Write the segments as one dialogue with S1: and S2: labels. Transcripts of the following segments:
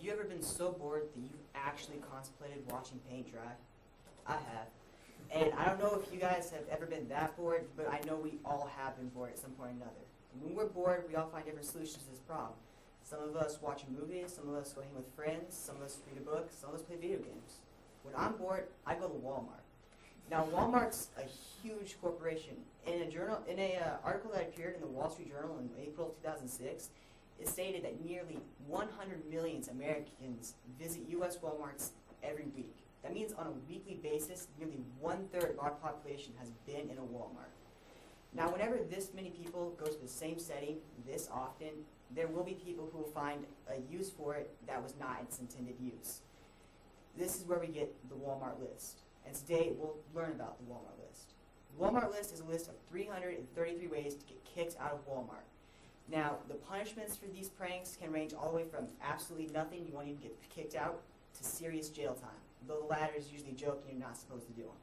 S1: Have you ever been so bored that you've actually contemplated watching paint dry? I have. And I don't know if you guys have ever been that bored, but I know we all have been bored at some point or another. When we're bored, we all find different solutions to this problem. Some of us watch movies, some of us go hang with friends, some of us read a book, some of us play video games. When I'm bored, I go to Walmart. Now, Walmart's a huge corporation. In a article that appeared in the Wall Street Journal in April of 2006, it stated that nearly 100 million Americans visit U.S. Walmarts every week. That means on a weekly basis, nearly 1/3 of our population has been in a Walmart. Now, whenever this many people go to the same setting this often, there will be people who will find a use for it that was not its intended use. This is where we get the Walmart list. And today, we'll learn about the Walmart list. The Walmart list is a list of 333 ways to get kicked out of Walmart. Now, the punishments for these pranks can range all the way from absolutely nothing, you won't even get kicked out, to serious jail time, though the latter is usually joking you're not supposed to do them.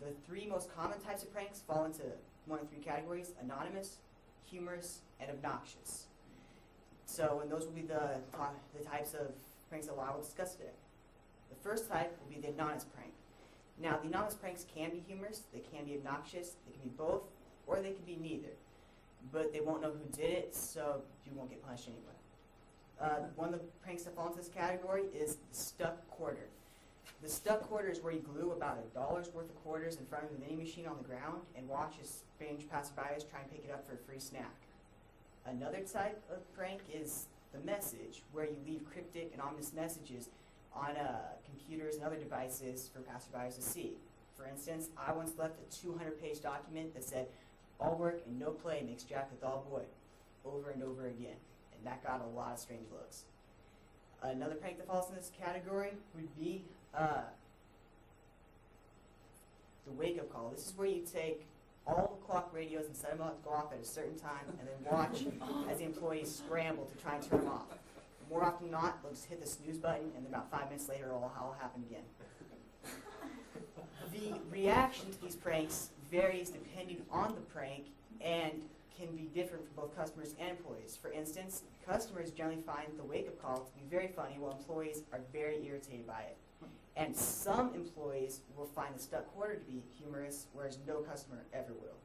S1: The three most common types of pranks fall into one of three categories: anonymous, humorous, and obnoxious. So, and those will be the types of pranks that I will discuss today. The first type will be the anonymous prank. Now, the anonymous pranks can be humorous, they can be obnoxious, they can be both, or they can be neither. But they won't know who did it, so you won't get punished anyway. One of the pranks that fall into this category is the stuck quarter. The stuck quarter is where you glue about $1 worth of quarters in front of a vending machine on the ground and watch as strange passerbys try and pick it up for a free snack. Another type of prank is the message, where you leave cryptic and ominous messages on computers and other devices for passerbys to see. For instance, I once left a 200-page document that said, "All work and no play makes Jack a dull boy," over and over again. And that got a lot of strange looks. Another prank that falls in this category would be the wake-up call. This is where you take all the clock radios and set them up to go off at a certain time and then watch as the employees scramble to try and turn them off. More often than not, they'll just hit the snooze button and then about 5 minutes later it'll all happen again. The reaction to these pranks varies depending on the prank and can be different for both customers and employees. For instance, customers generally find the wake-up call to be very funny, while employees are very irritated by it. And some employees will find the stuck quarter to be humorous, whereas no customer ever will.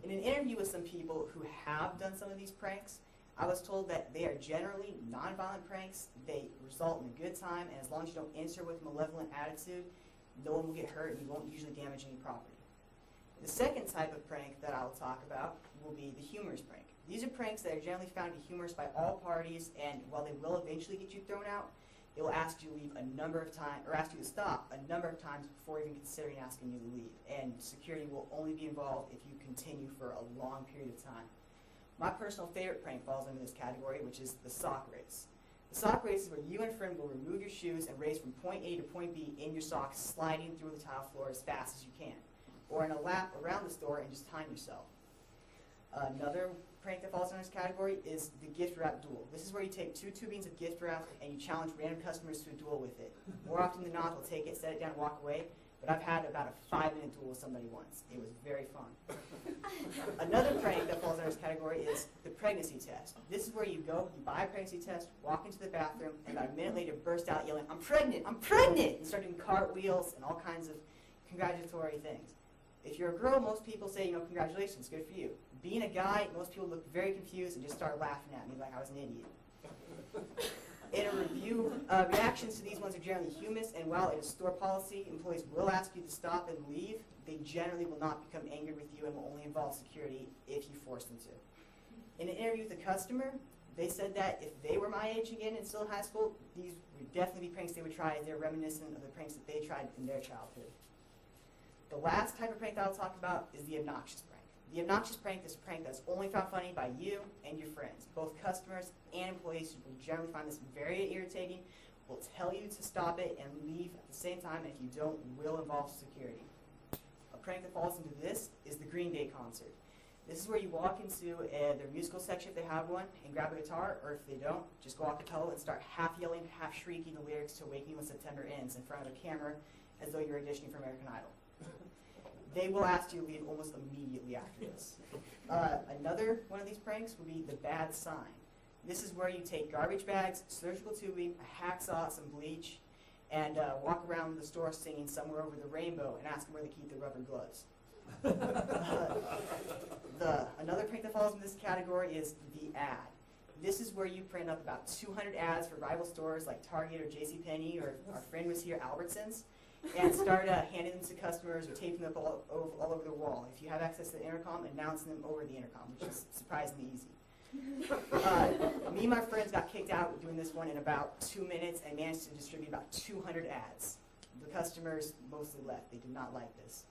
S1: In an interview with some people who have done some of these pranks, I was told that they are generally non-violent pranks. They result in a good time, and as long as you don't enter with a malevolent attitude, no one will get hurt and you won't usually damage any property. The second type of prank that I'll talk about will be the humorous prank. These are pranks that are generally found to be humorous by all parties, and while they will eventually get you thrown out, they will ask you to leave a number of times, or ask you to stop a number of times before even considering asking you to leave. And security will only be involved if you continue for a long period of time. My personal favorite prank falls into this category, which is the sock race. The sock race is where you and a friend will remove your shoes and race from point A to point B in your socks, sliding through the tile floor as fast as you can, or in a lap around the store and just time yourself. Another prank that falls in this category is the gift wrap duel. This is where you take 2 tubings of gift wrap and you challenge random customers to a duel with it. More often than not, they'll take it, set it down, and walk away. But I've had about a 5-minute duel with somebody once. It was very fun. Another prank that falls under this category is the pregnancy test. This is where you go, you buy a pregnancy test, walk into the bathroom, and about a minute later burst out yelling, "I'm pregnant! I'm pregnant!" and start doing cartwheels and all kinds of congratulatory things. If you're a girl, most people say, congratulations, good for you. Being a guy, most people look very confused and just start laughing at me like I was an idiot. In a review, reactions to these ones are generally humorous, and while it is store policy, employees will ask you to stop and leave. They generally will not become angry with you and will only involve security if you force them to. In an interview with a customer, they said that if they were my age again and still in high school, these would definitely be pranks they would try, as they're reminiscent of the pranks that they tried in their childhood. The last type of prank that I'll talk about is the obnoxious prank. The obnoxious prank is a prank that's only found funny by you and your friends. Both customers and employees will generally find this very irritating, will tell you to stop it and leave at the same time, and if you don't, will involve security. A prank that falls into this is the Green Day concert. This is where you walk into their musical section if they have one and grab a guitar, or if they don't, just go a cappella and start half yelling, half shrieking the lyrics to "Wake Me When September Ends" in front of a camera as though you're auditioning for American Idol. They will ask you to leave almost immediately after this. Another one of these pranks would be the bad sign. This is where you take garbage bags, surgical tubing, a hacksaw, some bleach, and walk around the store singing Somewhere Over the Rainbow and ask them where they keep their rubber gloves. Another prank that falls in this category is the ad. This is where you print up about 200 ads for rival stores like Target or JCPenney, or our friend was here, Albertsons, and start handing them to customers or taping them all over the wall. If you have access to the intercom, announce them over the intercom, which is surprisingly easy. Me and my friends got kicked out doing this one in about 2 minutes and managed to distribute about 200 ads. The customers mostly left. They did not like this.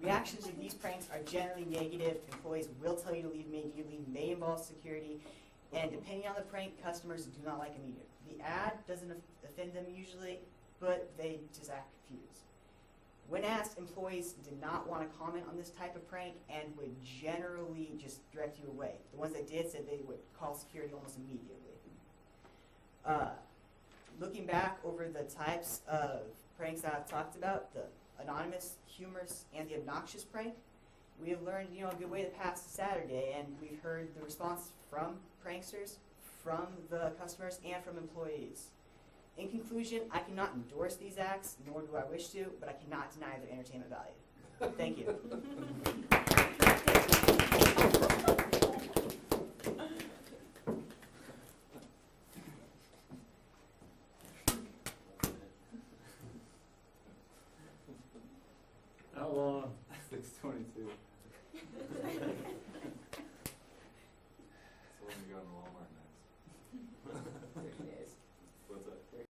S1: Reactions to these pranks are generally negative. Employees will tell you to leave immediately, may involve security, and depending on the prank, customers do not like immediate. The ad doesn't offend them usually, but they just act confused. When asked, employees did not want to comment on this type of prank and would generally just direct you away. The ones that did said they would call security almost immediately. Looking back over the types of pranks that I've talked about, the anonymous, humorous, and the obnoxious prank, we have learned, a good way to pass the Saturday, and we've heard the response from pranksters, from the customers, and from employees. In conclusion, I cannot endorse these acts, nor do I wish to, but I cannot deny their entertainment value. Thank you.
S2: How long?
S3: 6:22.